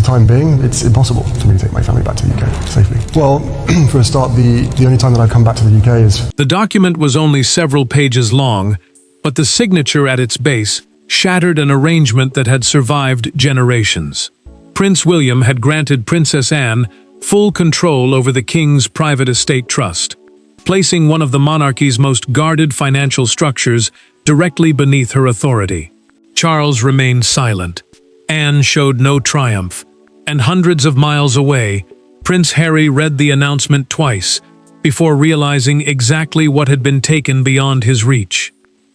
time being, it's impossible for me to take my family back to the UK safely. Well, for a start, the only time that I've come back to the UK is... The document was only several pages long, but the signature at its base shattered an arrangement that had survived generations. Prince William had granted Princess Anne full control over the king's private estate trust, placing one of the monarchy's most guarded financial structures directly beneath her authority. Charles remained silent. Anne showed no triumph, and hundreds of miles away, Prince Harry read the announcement twice before realizing exactly what had been taken beyond his reach.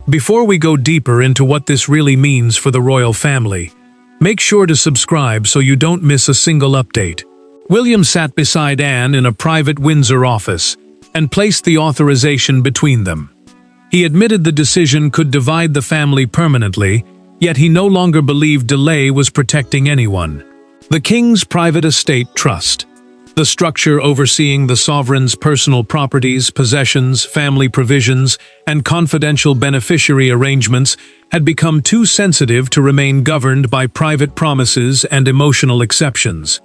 Before we go deeper into what this really means for the royal family, make sure to subscribe so you don't miss a single update. William sat beside Anne in a private Windsor office and placed the authorization between them. He admitted the decision could divide the family permanently, yet he no longer believed delay was protecting anyone. The King's Private Estate Trust, the structure overseeing the sovereign's personal properties, possessions, family provisions, and confidential beneficiary arrangements, had become too sensitive to remain governed by private promises and emotional exceptions.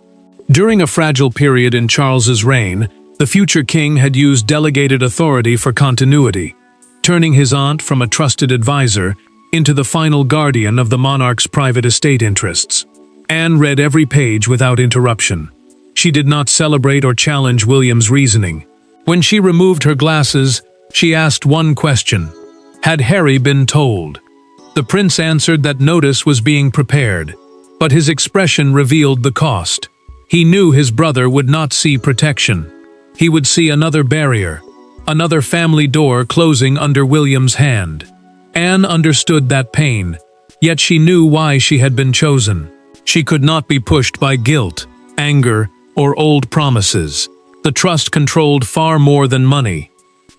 During a fragile period in Charles's reign, the future king had used delegated authority for continuity, turning his aunt from a trusted advisor into the final guardian of the monarch's private estate interests. Anne read every page without interruption. She did not celebrate or challenge William's reasoning. When she removed her glasses, she asked one question: had Harry been told? The prince answered that notice was being prepared, but his expression revealed the cost. He knew his brother would not see protection. He would see another barrier, another family door closing under William's hand. Anne understood that pain, yet she knew why she had been chosen. She could not be pushed by guilt, anger, or old promises. The trust controlled far more than money.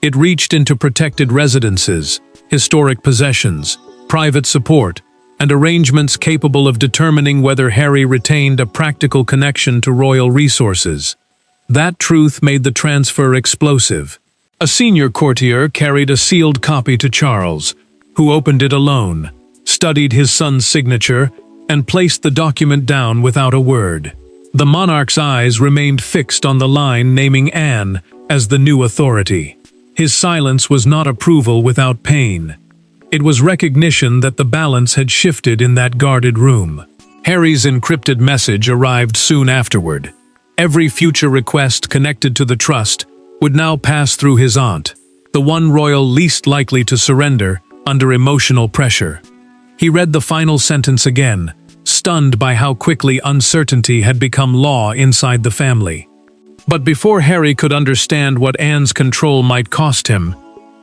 It reached into protected residences, historic possessions, private support, and arrangements capable of determining whether Harry retained a practical connection to royal resources. That truth made the transfer explosive. A senior courtier carried a sealed copy to Charles, who opened it alone, studied his son's signature, and placed the document down without a word. The monarch's eyes remained fixed on the line naming Anne as the new authority. His silence was not approval without pain. It was recognition that the balance had shifted in that guarded room. Harry's encrypted message arrived soon afterward. Every future request connected to the trust would now pass through his aunt, the one royal least likely to surrender under emotional pressure. He read the final sentence again, stunned by how quickly uncertainty had become law inside the family. But before Harry could understand what Anne's control might cost him,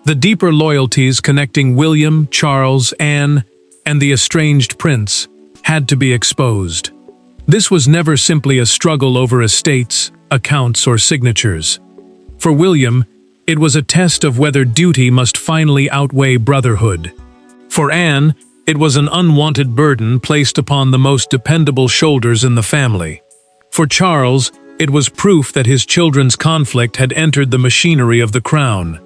the deeper loyalties connecting William, Charles, Anne, and the estranged prince had to be exposed. This was never simply a struggle over estates, accounts, or signatures. For William, it was a test of whether duty must finally outweigh brotherhood. For Anne, it was an unwanted burden placed upon the most dependable shoulders in the family. For Charles, it was proof that his children's conflict had entered the machinery of the crown.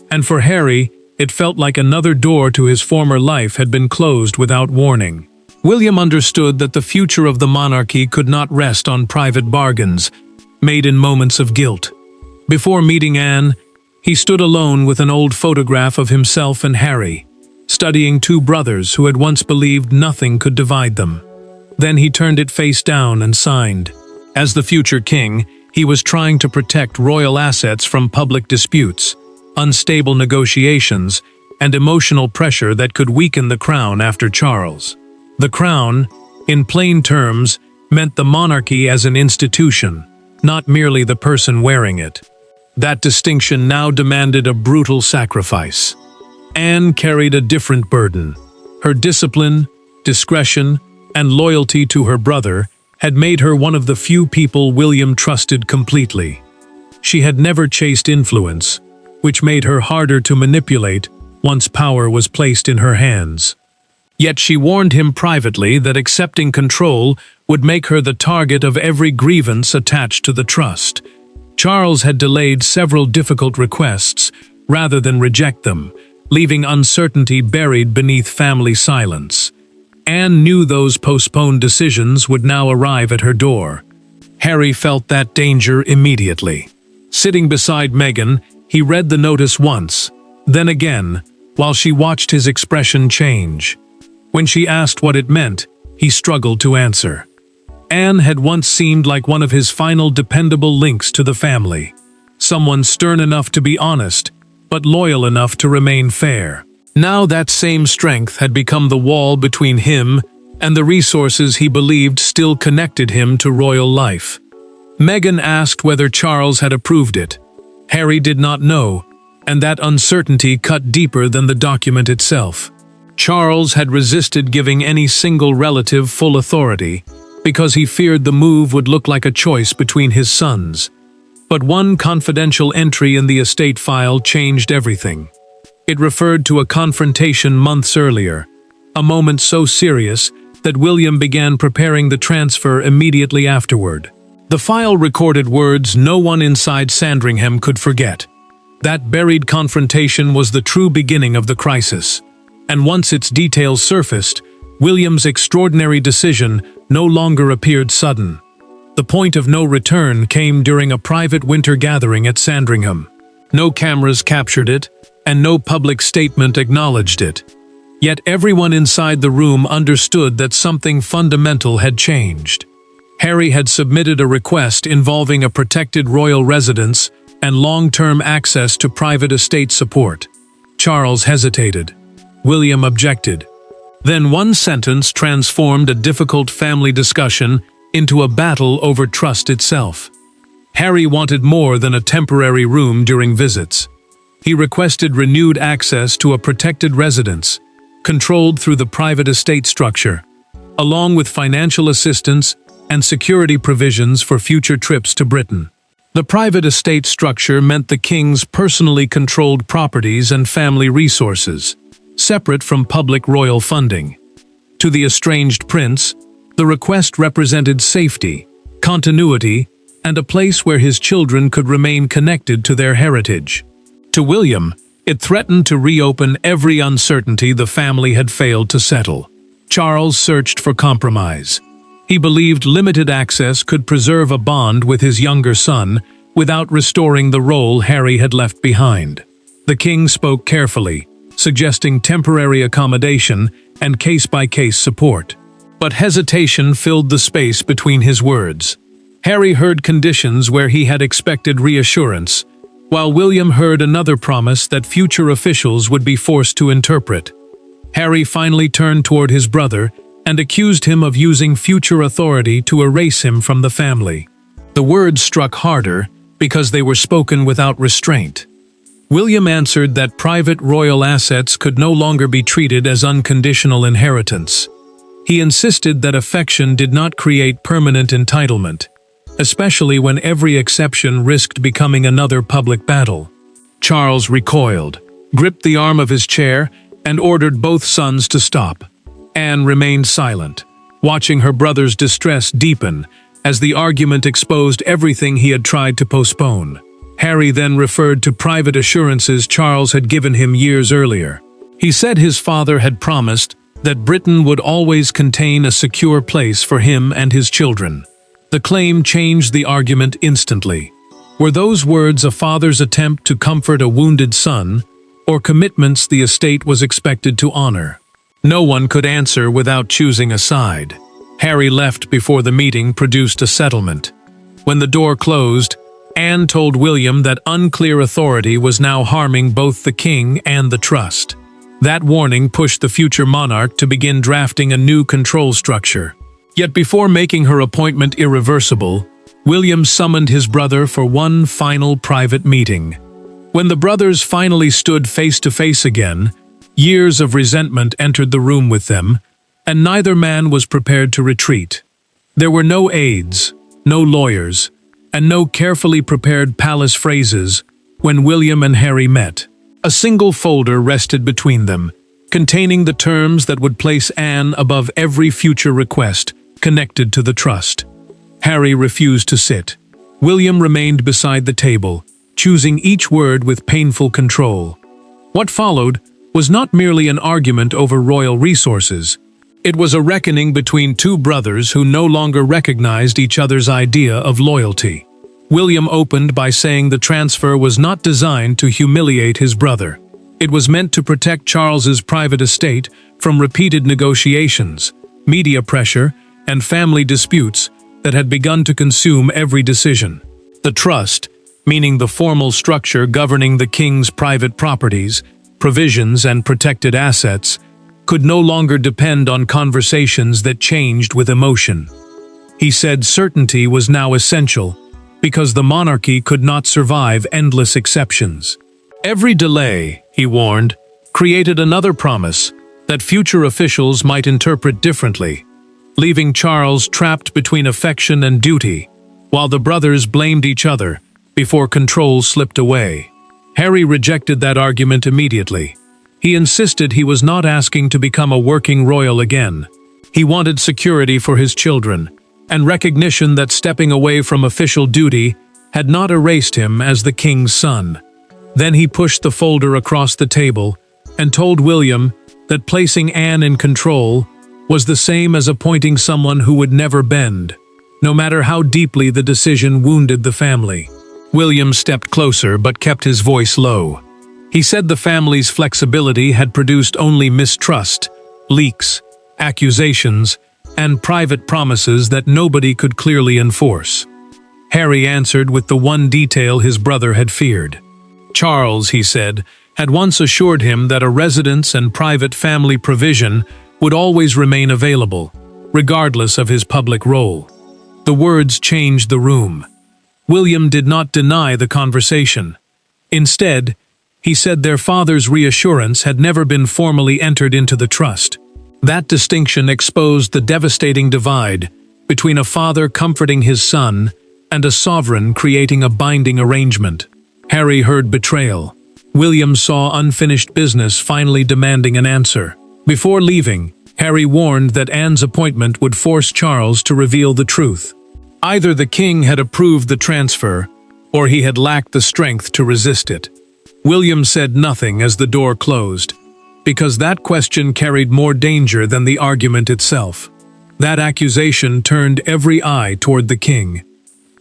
And for Harry, it felt like another door to his former life had been closed without warning. William understood that the future of the monarchy could not rest on private bargains, made in moments of guilt. Before meeting Anne, he stood alone with an old photograph of himself and Harry, studying two brothers who had once believed nothing could divide them. Then he turned it face down and signed. As the future king, he was trying to protect royal assets from public disputes, unstable negotiations, and emotional pressure that could weaken the crown after Charles. The crown, in plain terms, meant the monarchy as an institution, not merely the person wearing it. That distinction now demanded a brutal sacrifice. Anne carried a different burden. Her discipline, discretion, and loyalty to her brother had made her one of the few people William trusted completely. She had never chased influence, which made her harder to manipulate once power was placed in her hands. Yet she warned him privately that accepting control would make her the target of every grievance attached to the trust. Charles had delayed several difficult requests rather than reject them, leaving uncertainty buried beneath family silence. Anne knew those postponed decisions would now arrive at her door. Harry felt that danger immediately. Sitting beside Meghan, he read the notice once, then again, while she watched his expression change. When she asked what it meant, he struggled to answer. Anne had once seemed like one of his final dependable links to the family. Someone stern enough to be honest, but loyal enough to remain fair. Now that same strength had become the wall between him and the resources he believed still connected him to royal life. Meghan asked whether Charles had approved it. Harry did not know, and that uncertainty cut deeper than the document itself. Charles had resisted giving any single relative full authority because he feared the move would look like a choice between his sons. But one confidential entry in the estate file changed everything. It referred to a confrontation months earlier, a moment so serious that William began preparing the transfer immediately afterward. The file recorded words no one inside Sandringham could forget. That buried confrontation was the true beginning of the crisis, and once its details surfaced, William's extraordinary decision no longer appeared sudden. The point of no return came during a private winter gathering at Sandringham. No cameras captured it, and no public statement acknowledged it. Yet everyone inside the room understood that something fundamental had changed. Harry had submitted a request involving a protected royal residence and long-term access to private estate support. Charles hesitated. William objected. Then one sentence transformed a difficult family discussion into a battle over trust itself. Harry wanted more than a temporary room during visits. He requested renewed access to a protected residence, controlled through the private estate structure, along with financial assistance and security provisions for future trips to Britain. The private estate structure meant the king's personally controlled properties and family resources, separate from public royal funding. To the estranged prince, the request represented safety, continuity, and a place where his children could remain connected to their heritage. To William, it threatened to reopen every uncertainty the family had failed to settle. Charles searched for compromise. He believed limited access could preserve a bond with his younger son without restoring the role Harry had left behind. The king spoke carefully, suggesting temporary accommodation and case-by-case support. But hesitation filled the space between his words. Harry heard conditions where he had expected reassurance, while William heard another promise that future officials would be forced to interpret. Harry finally turned toward his brother and accused him of using future authority to erase him from the family. The words struck harder because they were spoken without restraint. William answered that private royal assets could no longer be treated as unconditional inheritance. He insisted that affection did not create permanent entitlement, especially when every exception risked becoming another public battle. Charles recoiled, gripped the arm of his chair, and ordered both sons to stop. Anne remained silent, watching her brother's distress deepen as the argument exposed everything he had tried to postpone. Harry then referred to private assurances Charles had given him years earlier. He said his father had promised that Britain would always contain a secure place for him and his children. The claim changed the argument instantly. Were those words a father's attempt to comfort a wounded son, or commitments the estate was expected to honor? No one could answer without choosing a side. Harry left before the meeting produced a settlement. When the door closed, Anne told William that unclear authority was now harming both the king and the trust. That warning pushed the future monarch to begin drafting a new control structure. Yet before making her appointment irreversible, William summoned his brother for one final private meeting. When the brothers finally stood face to face again, years of resentment entered the room with them, and neither man was prepared to retreat. There were no aides, no lawyers, and no carefully prepared palace phrases when William and Harry met. A single folder rested between them, containing the terms that would place Anne above every future request connected to the trust. Harry refused to sit. William remained beside the table, choosing each word with painful control. What followed was not merely an argument over royal resources. It was a reckoning between two brothers who no longer recognized each other's idea of loyalty. William opened by saying the transfer was not designed to humiliate his brother. It was meant to protect Charles's private estate from repeated negotiations, media pressure, and family disputes that had begun to consume every decision. The trust, meaning the formal structure governing the king's private properties, provisions, and protected assets, could no longer depend on conversations that changed with emotion. He said certainty was now essential because the monarchy could not survive endless exceptions. Every delay, he warned, created another promise that future officials might interpret differently, leaving Charles trapped between affection and duty, while the brothers blamed each other before control slipped away. Harry rejected that argument immediately. He insisted he was not asking to become a working royal again. He wanted security for his children, and recognition that stepping away from official duty had not erased him as the king's son. Then he pushed the folder across the table and told William that placing Anne in control was the same as appointing someone who would never bend, no matter how deeply the decision wounded the family. William stepped closer but kept his voice low. He said the family's flexibility had produced only mistrust, leaks, accusations, and private promises that nobody could clearly enforce. Harry answered with the one detail his brother had feared. Charles, he said, had once assured him that a residence and private family provision would always remain available, regardless of his public role. The words changed the room. William did not deny the conversation. Instead, he said their father's reassurance had never been formally entered into the trust. That distinction exposed the devastating divide between a father comforting his son and a sovereign creating a binding arrangement. Harry heard betrayal. William saw unfinished business finally demanding an answer. Before leaving, Harry warned that Anne's appointment would force Charles to reveal the truth. Either the king had approved the transfer, or he had lacked the strength to resist it. William said nothing as the door closed, because that question carried more danger than the argument itself. That accusation turned every eye toward the king,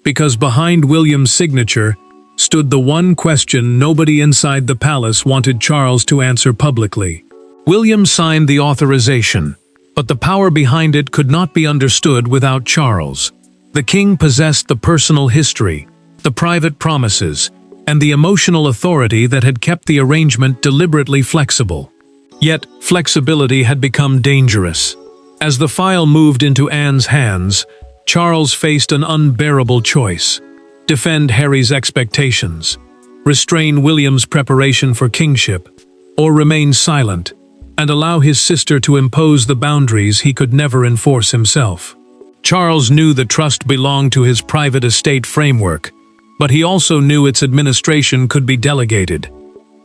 because behind William's signature stood the one question nobody inside the palace wanted Charles to answer publicly. William signed the authorization, but the power behind it could not be understood without Charles. The king possessed the personal history, the private promises, and the emotional authority that had kept the arrangement deliberately flexible. Yet, flexibility had become dangerous. As the file moved into Anne's hands, Charles faced an unbearable choice: defend Harry's expectations, restrain William's preparation for kingship, or remain silent and allow his sister to impose the boundaries he could never enforce himself. Charles knew the trust belonged to his private estate framework, but he also knew its administration could be delegated.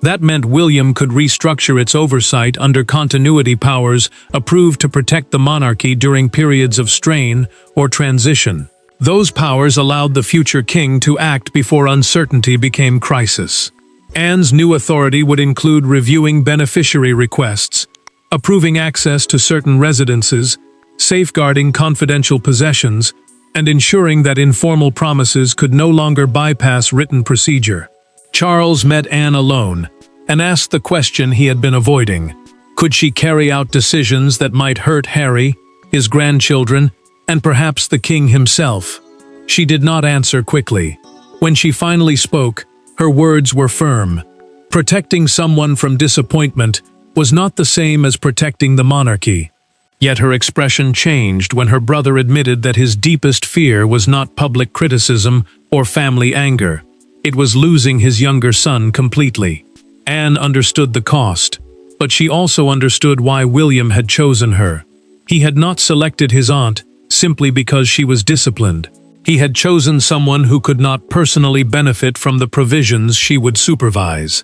That meant William could restructure its oversight under continuity powers approved to protect the monarchy during periods of strain or transition. Those powers allowed the future king to act before uncertainty became crisis. Anne's new authority would include reviewing beneficiary requests, approving access to certain residences, safeguarding confidential possessions, and ensuring that informal promises could no longer bypass written procedure. Charles met Anne alone and asked the question he had been avoiding. Could she carry out decisions that might hurt Harry, his grandchildren, and perhaps the king himself? She did not answer quickly. When she finally spoke, her words were firm. Protecting someone from disappointment was not the same as protecting the monarchy. Yet her expression changed when her brother admitted that his deepest fear was not public criticism or family anger. It was losing his younger son completely. Anne understood the cost, but she also understood why William had chosen her. He had not selected his aunt simply because she was disciplined. He had chosen someone who could not personally benefit from the provisions she would supervise.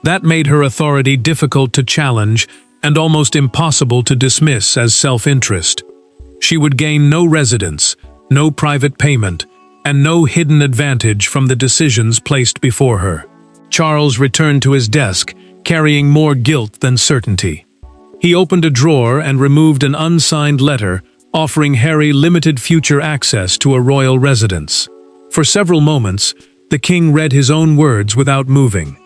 That made her authority difficult to challenge and almost impossible to dismiss as self-interest. She would gain no residence, no private payment, and no hidden advantage from the decisions placed before her. Charles returned to his desk, carrying more guilt than certainty. He opened a drawer and removed an unsigned letter offering Harry limited future access to a royal residence. For several moments, the king read his own words without moving.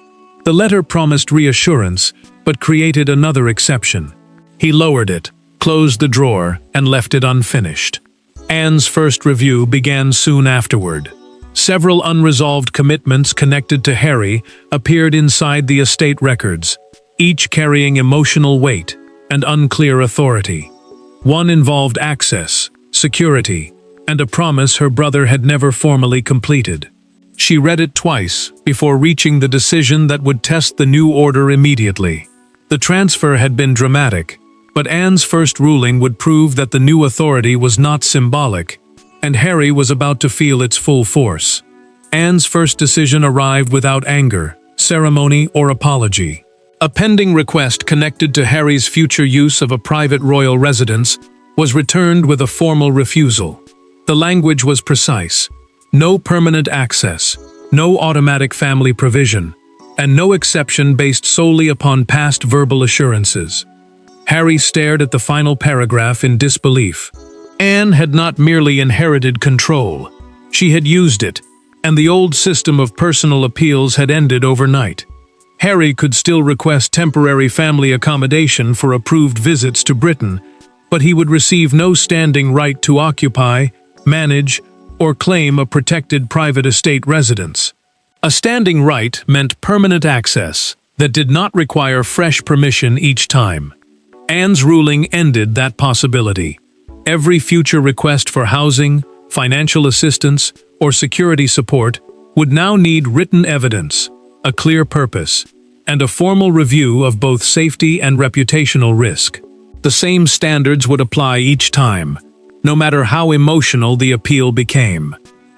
The letter promised reassurance, but created another exception. He lowered it, closed the drawer, and left it unfinished. Anne's first review began soon afterward. Several unresolved commitments connected to Harry appeared inside the estate records, each carrying emotional weight and unclear authority. One involved access, security, and a promise her brother had never formally completed. She read it twice before reaching the decision that would test the new order immediately. The transfer had been dramatic, but Anne's first ruling would prove that the new authority was not symbolic, and Harry was about to feel its full force. Anne's first decision arrived without anger, ceremony, or apology. A pending request connected to Harry's future use of a private royal residence was returned with a formal refusal. The language was precise: no permanent access, no automatic family provision, and no exception based solely upon past verbal assurances. Harry stared at the final paragraph in disbelief. Anne had not merely inherited control. She had used it, and the old system of personal appeals had ended overnight. Harry could still request temporary family accommodation for approved visits to Britain, but he would receive no standing right to occupy, manage, or claim a protected private estate residence. A standing right meant permanent access that did not require fresh permission each time. Anne's ruling ended that possibility. Every future request for housing, financial assistance, or security support would now need written evidence, a clear purpose, and a formal review of both safety and reputational risk. The same standards would apply each time, no matter how emotional the appeal became.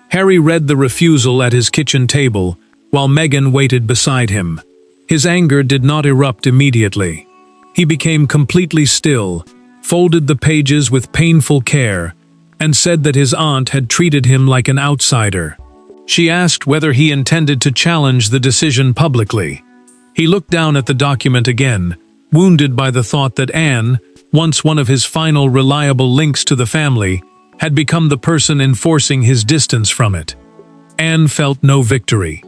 Harry read the refusal at his kitchen table, while Meghan waited beside him. His anger did not erupt immediately. He became completely still, folded the pages with painful care, and said that his aunt had treated him like an outsider. She asked whether he intended to challenge the decision publicly. He looked down at the document again, wounded by the thought that Anne, once one of his final reliable links to the family, had become the person enforcing his distance from it. Anne felt no victory.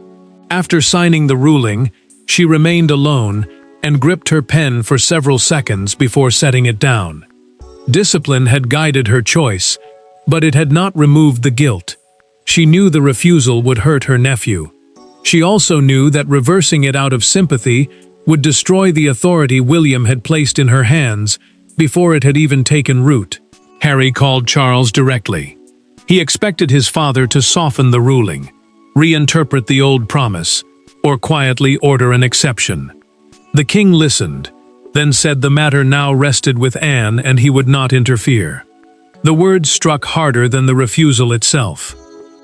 After signing the ruling, she remained alone and gripped her pen for several seconds before setting it down. Discipline had guided her choice, but it had not removed the guilt. She knew the refusal would hurt her nephew. She also knew that reversing it out of sympathy would destroy the authority William had placed in her hands before it had even taken root. Harry called Charles directly. He expected his father to soften the ruling, reinterpret the old promise, or quietly order an exception. The king listened, then said the matter now rested with Anne and he would not interfere. The words struck harder than the refusal itself.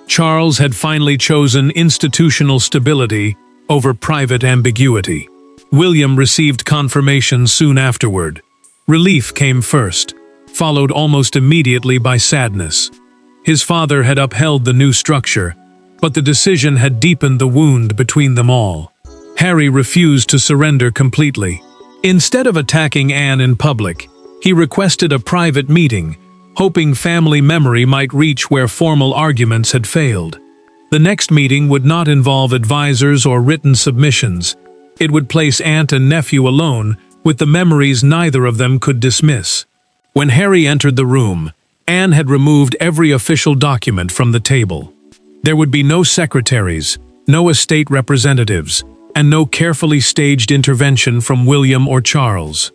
Charles had finally chosen institutional stability over private ambiguity. William received confirmation soon afterward. Relief came first, followed almost immediately by sadness. His father had upheld the new structure, but the decision had deepened the wound between them all. Harry refused to surrender completely. Instead of attacking Anne in public, he requested a private meeting, hoping family memory might reach where formal arguments had failed. The next meeting would not involve advisors or written submissions. It would place aunt and nephew alone, with the memories neither of them could dismiss. When Harry entered the room, Anne had removed every official document from the table. There would be no secretaries, no estate representatives, and no carefully staged intervention from William or Charles.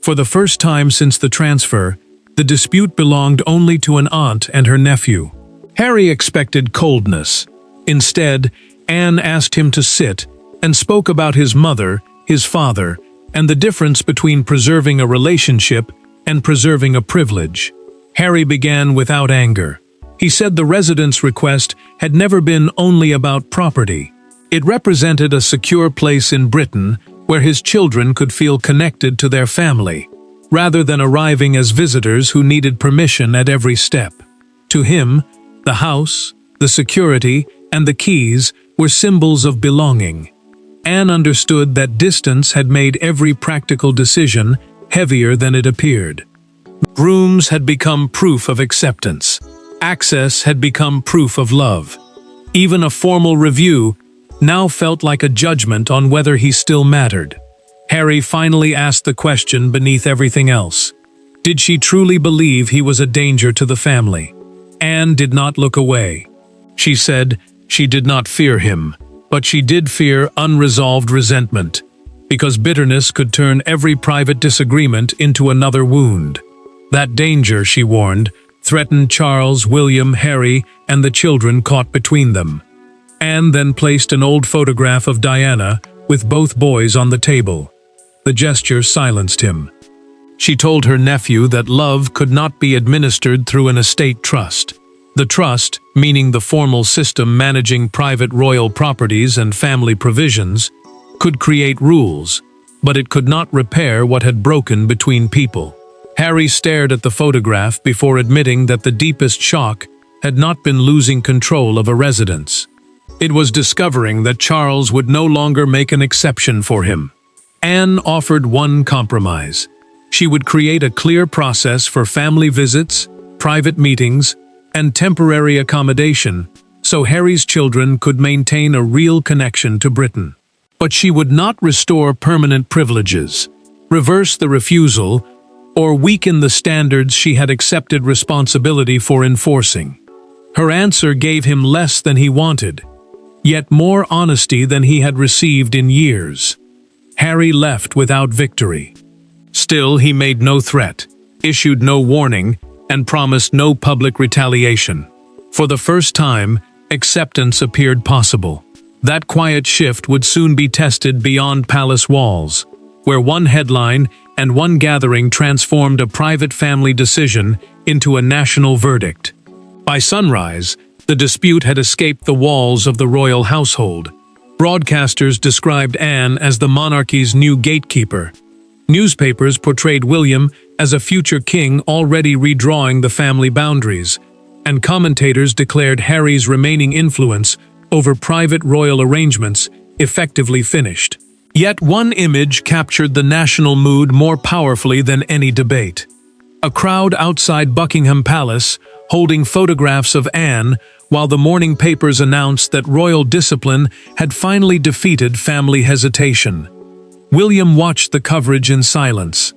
For the first time since the transfer, the dispute belonged only to an aunt and her nephew. Harry expected coldness. Instead, Anne asked him to sit and spoke about his mother, his father, and the difference between preserving a relationship and preserving a privilege. Harry began without anger. He said the residence request had never been only about property. It represented a secure place in Britain where his children could feel connected to their family, rather than arriving as visitors who needed permission at every step. To him, the house, the security, and the keys were symbols of belonging. Anne understood that distance had made every practical decision heavier than it appeared. Rooms had become proof of acceptance. Access had become proof of love. Even a formal review now felt like a judgment on whether he still mattered. Harry finally asked the question beneath everything else. Did she truly believe he was a danger to the family? Anne did not look away. She said she did not fear him, but she did fear unresolved resentment, because bitterness could turn every private disagreement into another wound. That danger, she warned, threatened Charles, William, Harry, and the children caught between them. Anne then placed an old photograph of Diana with both boys on the table. The gesture silenced him. She told her nephew that love could not be administered through an estate trust. The trust, meaning the formal system managing private royal properties and family provisions, could create rules, but it could not repair what had broken between people. Harry stared at the photograph before admitting that the deepest shock had not been losing control of a residence. It was discovering that Charles would no longer make an exception for him. Anne offered one compromise. She would create a clear process for family visits, private meetings, and temporary accommodation, so Harry's children could maintain a real connection to Britain. But she would not restore permanent privileges, reverse the refusal, or weaken the standards she had accepted responsibility for enforcing. Her answer gave him less than he wanted, yet more honesty than he had received in years. Harry left without victory. Still, he made no threat, issued no warning, and promised no public retaliation. For the first time, acceptance appeared possible. That quiet shift would soon be tested beyond palace walls, where one headline and one gathering transformed a private family decision into a national verdict. By sunrise, the dispute had escaped the walls of the royal household. Broadcasters described Anne as the monarchy's new gatekeeper. Newspapers portrayed William as a future king already redrawing the family boundaries, and commentators declared Harry's remaining influence over private royal arrangements effectively finished. Yet one image captured the national mood more powerfully than any debate. A crowd outside Buckingham Palace holding photographs of Anne while the morning papers announced that royal discipline had finally defeated family hesitation. William watched the coverage in silence.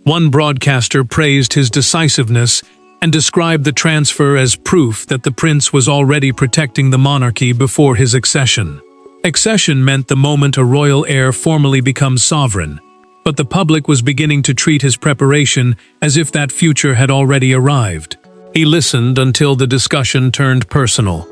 One broadcaster praised his decisiveness and described the transfer as proof that the prince was already protecting the monarchy before his accession. Accession meant the moment a royal heir formally becomes sovereign, but the public was beginning to treat his preparation as if that future had already arrived. He listened until the discussion turned personal.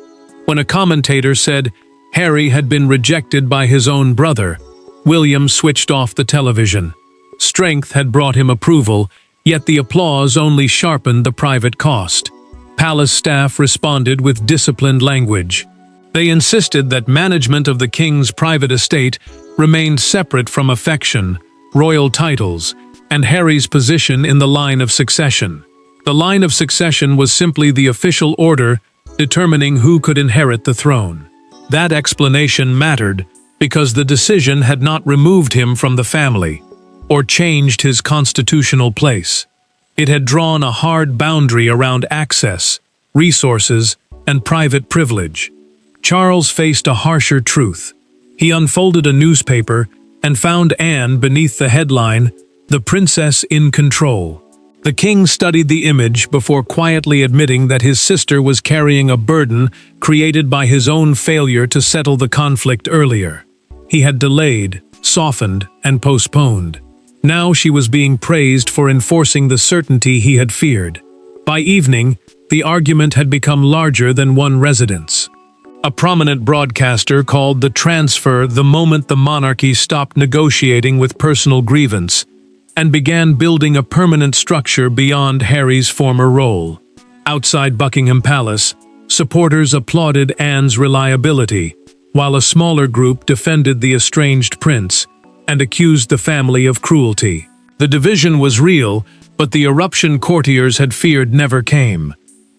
When a commentator said Harry had been rejected by his own brother, William switched off the television. Strength had brought him approval, yet the applause only sharpened the private cost. Palace staff responded with disciplined language. They insisted that management of the king's private estate remained separate from affection, royal titles, and Harry's position in the line of succession. The line of succession was simply the official order determining who could inherit the throne. That explanation mattered because the decision had not removed him from the family or changed his constitutional place. It had drawn a hard boundary around access, resources, and private privilege. Charles faced a harsher truth. He unfolded a newspaper and found Anne beneath the headline, "The Princess in Control." The king studied the image before quietly admitting that his sister was carrying a burden created by his own failure to settle the conflict earlier. He had delayed, softened, and postponed. Now she was being praised for enforcing the certainty he had feared. By evening, the argument had become larger than one residence. A prominent broadcaster called the transfer the moment the monarchy stopped negotiating with personal grievance and began building a permanent structure beyond Harry's former role. Outside Buckingham Palace, supporters applauded Anne's reliability, while a smaller group defended the estranged prince and accused the family of cruelty. The division was real, but the eruption courtiers had feared never came.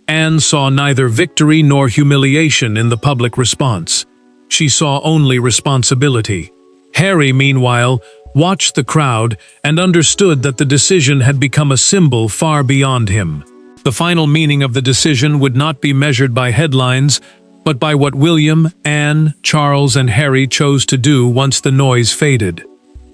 Anne saw neither victory nor humiliation in the public response. She saw only responsibility. Harry, meanwhile, watched the crowd, and understood that the decision had become a symbol far beyond him. The final meaning of the decision would not be measured by headlines, but by what William, Anne, Charles, and Harry chose to do once the noise faded.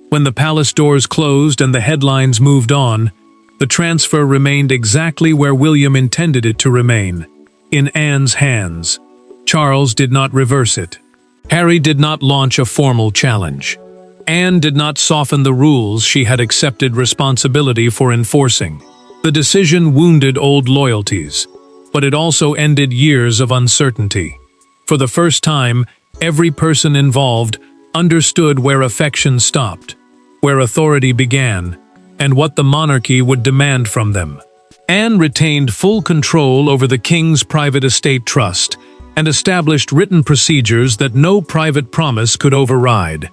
When the palace doors closed and the headlines moved on, the transfer remained exactly where William intended it to remain, in Anne's hands. Charles did not reverse it. Harry did not launch a formal challenge. Anne did not soften the rules she had accepted responsibility for enforcing. The decision wounded old loyalties, but it also ended years of uncertainty. For the first time, every person involved understood where affection stopped, where authority began, and what the monarchy would demand from them. Anne retained full control over the king's private estate trust and established written procedures that no private promise could override.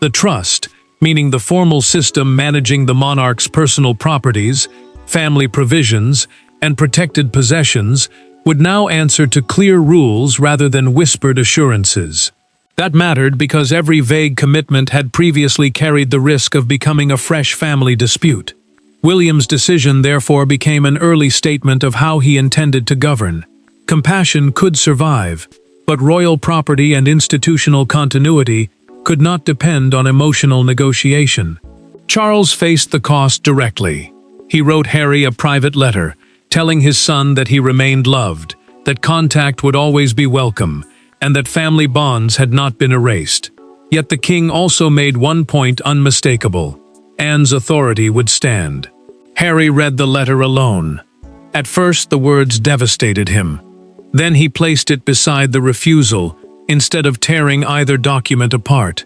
The trust, meaning the formal system managing the monarch's personal properties, family provisions, and protected possessions, would now answer to clear rules rather than whispered assurances. That mattered because every vague commitment had previously carried the risk of becoming a fresh family dispute. William's decision therefore became an early statement of how he intended to govern. Compassion could survive, but royal property and institutional continuity could not depend on emotional negotiation. Charles faced the cost directly. He wrote Harry a private letter, telling his son that he remained loved, that contact would always be welcome, and that family bonds had not been erased. Yet the king also made one point unmistakable: Anne's authority would stand. Harry read the letter alone. At first, the words devastated him. Then he placed it beside the refusal, instead of tearing either document apart.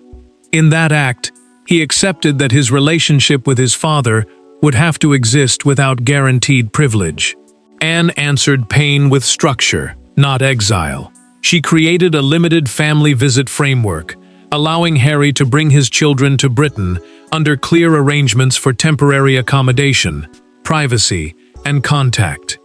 In that act, he accepted that his relationship with his father would have to exist without guaranteed privilege. Anne answered pain with structure, not exile. She created a limited family visit framework, allowing Harry to bring his children to Britain under clear arrangements for temporary accommodation, privacy, and contact.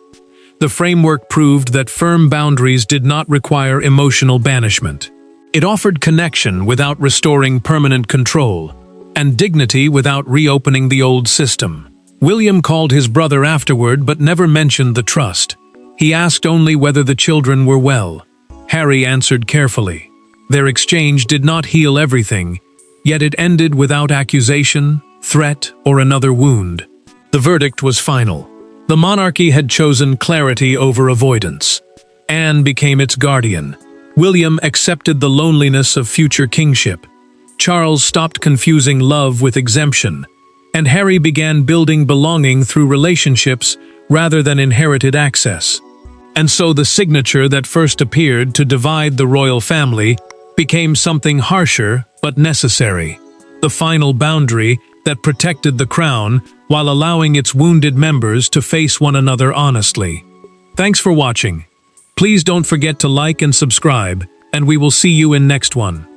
The framework proved that firm boundaries did not require emotional banishment. It offered connection without restoring permanent control, and dignity without reopening the old system. William called his brother afterward but never mentioned the trust. He asked only whether the children were well. Harry answered carefully. Their exchange did not heal everything, yet it ended without accusation, threat, or another wound. The verdict was final. The monarchy had chosen clarity over avoidance. Anne became its guardian. William accepted the loneliness of future kingship. Charles stopped confusing love with exemption, and Harry began building belonging through relationships rather than inherited access. And so the signature that first appeared to divide the royal family became something harsher but necessary. The final boundary that protected the crown while allowing its wounded members to face one another honestly. Thanks for watching. Please don't forget to like and subscribe, and we will see you in next one.